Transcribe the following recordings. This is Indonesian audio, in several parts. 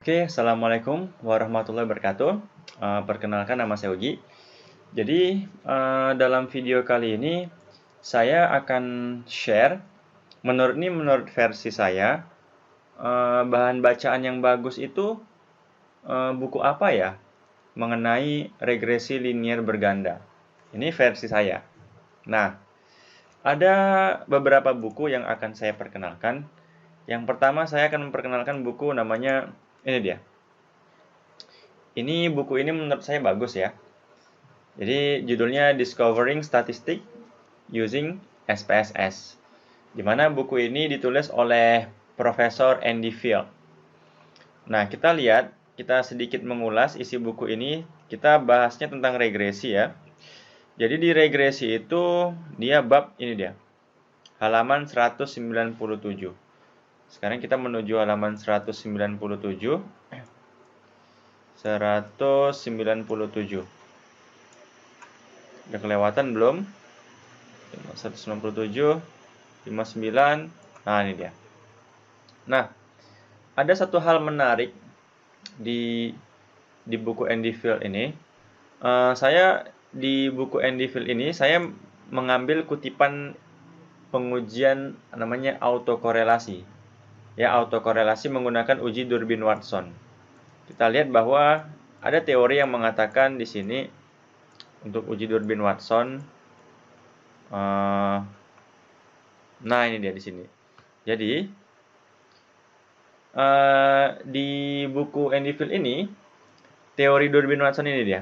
Oke, Assalamualaikum warahmatullahi wabarakatuh. Perkenalkan nama saya Ugi. Jadi, dalam video kali ini saya akan share, menurut versi saya, bahan bacaan yang bagus itu buku apa ya mengenai regresi linier berganda. Ini versi saya. Nah, ada beberapa buku yang akan saya perkenalkan. Yang pertama saya akan memperkenalkan buku namanya ini dia. Ini buku ini menurut saya bagus ya. Jadi judulnya Discovering Statistics Using SPSS. Di mana buku ini ditulis oleh Profesor Andy Field. Nah, kita sedikit mengulas isi buku ini. Kita bahasnya tentang regresi ya. Jadi di regresi itu dia bab ini dia. Halaman 197. Sekarang kita menuju halaman 197. 197. Udah kelewatan belum? 197, 59. Nah, ini dia. Nah, ada satu hal menarik di buku Andy Field ini. Saya di buku Andy Field ini saya mengambil kutipan pengujian namanya autokorelasi. Ya, autokorelasi menggunakan uji Durbin Watson. Kita lihat bahwa ada teori yang mengatakan di sini untuk uji Durbin Watson. Nah, ini dia di sini. Jadi di buku Andy Field ini, teori Durbin Watson ini dia.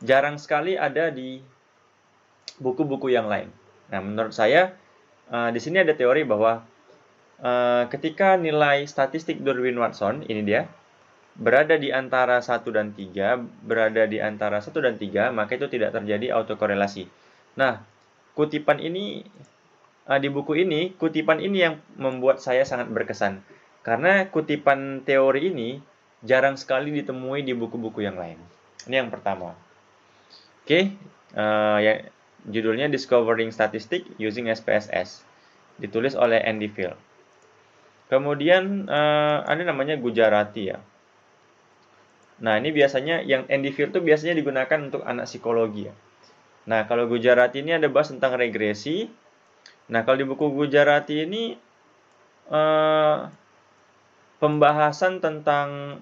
Jarang sekali ada di buku-buku yang lain. Nah, menurut saya di sini ada teori bahwa ketika nilai statistik Durbin Watson ini dia berada di antara 1 dan 3, maka itu tidak terjadi autokorelasi. Nah, kutipan ini di buku ini, kutipan ini yang membuat saya sangat berkesan. Karena kutipan teori ini jarang sekali ditemui di buku-buku yang lain. Ini yang pertama. Oke, ya, judulnya Discovering Statistics Using SPSS. Ditulis oleh Andy Field. Kemudian ada namanya Gujarati ya. Nah, ini biasanya yang Andy Field itu biasanya digunakan untuk anak psikologi ya. Nah, kalau Gujarati ini ada bahas tentang regresi. Nah, kalau di buku Gujarati ini pembahasan tentang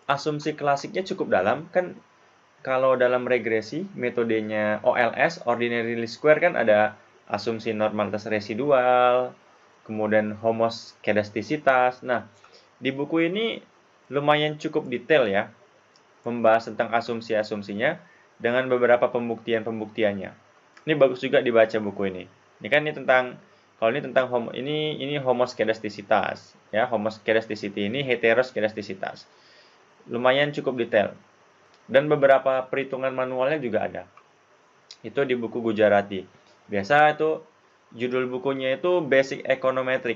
asumsi klasiknya cukup dalam. Kan kalau dalam regresi metodenya OLS, Ordinary Least Square, kan ada asumsi normalitas residual, kemudian homoskedastisitas. Nah, di buku ini lumayan cukup detail ya, membahas tentang asumsi-asumsinya dengan beberapa pembuktian-pembuktiannya. Ini bagus juga dibaca buku ini. Ini kan kalau ini tentang homoskedastisitas ya, homoskedasticity ini heteroskedastisitas. Lumayan cukup detail. Dan beberapa perhitungan manualnya juga ada. Itu di buku Gujarati. Biasa itu judul bukunya itu Basic Econometric.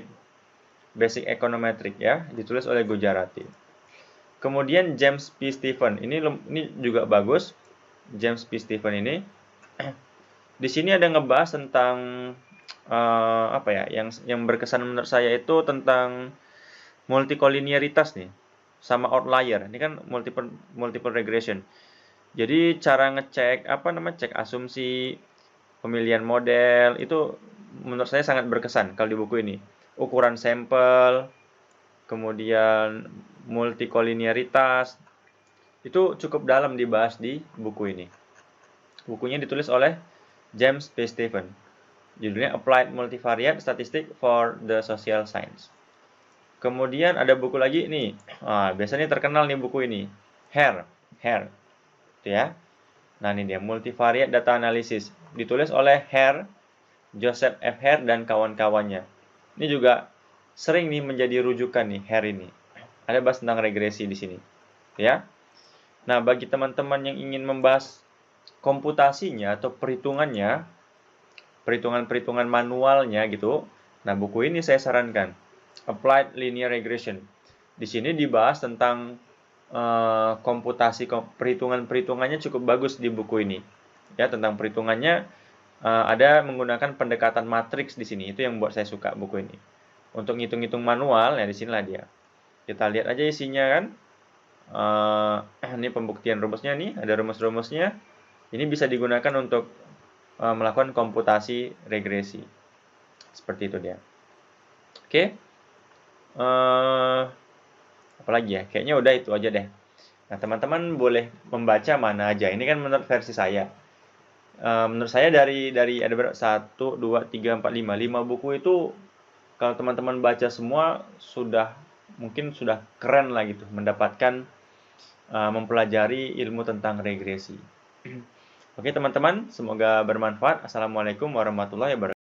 Basic Econometric ya, ditulis oleh Gujarati. Kemudian James P. Stephen. Ini juga bagus. James P. Stephen ini. Di sini ada ngebahas tentang apa ya? Yang berkesan menurut saya itu tentang multikolinearitas nih sama outlier. Ini kan multiple regression. Jadi cara ngecek cek asumsi, pemilihan model itu menurut saya sangat berkesan kalau di buku ini. Ukuran sampel, kemudian multikolinearitas itu cukup dalam dibahas di buku ini. Bukunya ditulis oleh James P. Stephen. Judulnya Applied Multivariate Statistics for the Social Science. Kemudian ada buku lagi nih. Biasanya terkenal nih buku ini. Hare. Itu ya. Nah, ini dia Multivariate Data Analysis. Ditulis oleh Hare, Joseph F. Hare dan kawan-kawannya. Ini juga sering nih menjadi rujukan nih Hare ini. Ada bahas tentang regresi di sini. Ya. Nah, bagi teman-teman yang ingin membahas komputasinya atau perhitungan manualnya gitu. Nah, buku ini saya sarankan. Applied Linear Regression. Di sini dibahas tentang perhitungannya cukup bagus di buku ini. Ya, tentang perhitungannya ada menggunakan pendekatan matriks di sini. Itu yang buat saya suka buku ini. Untuk ngitung-ngitung manual, ya di sinilah dia. Kita lihat aja isinya kan. Ini pembuktian rumusnya nih, ada rumus-rumusnya. Ini bisa digunakan untuk melakukan komputasi regresi. Seperti itu dia. Oke. Apalagi ya? Kayaknya udah itu aja deh. Nah, teman-teman boleh membaca mana aja. Ini kan menurut versi saya. Menurut saya dari ada berapa? 1, 2, 3, 4, 5. 5 buku itu kalau teman-teman baca semua mungkin sudah keren lah gitu mendapatkan mempelajari ilmu tentang regresi. Oke teman-teman, semoga bermanfaat. Assalamualaikum warahmatullahi wabarakatuh.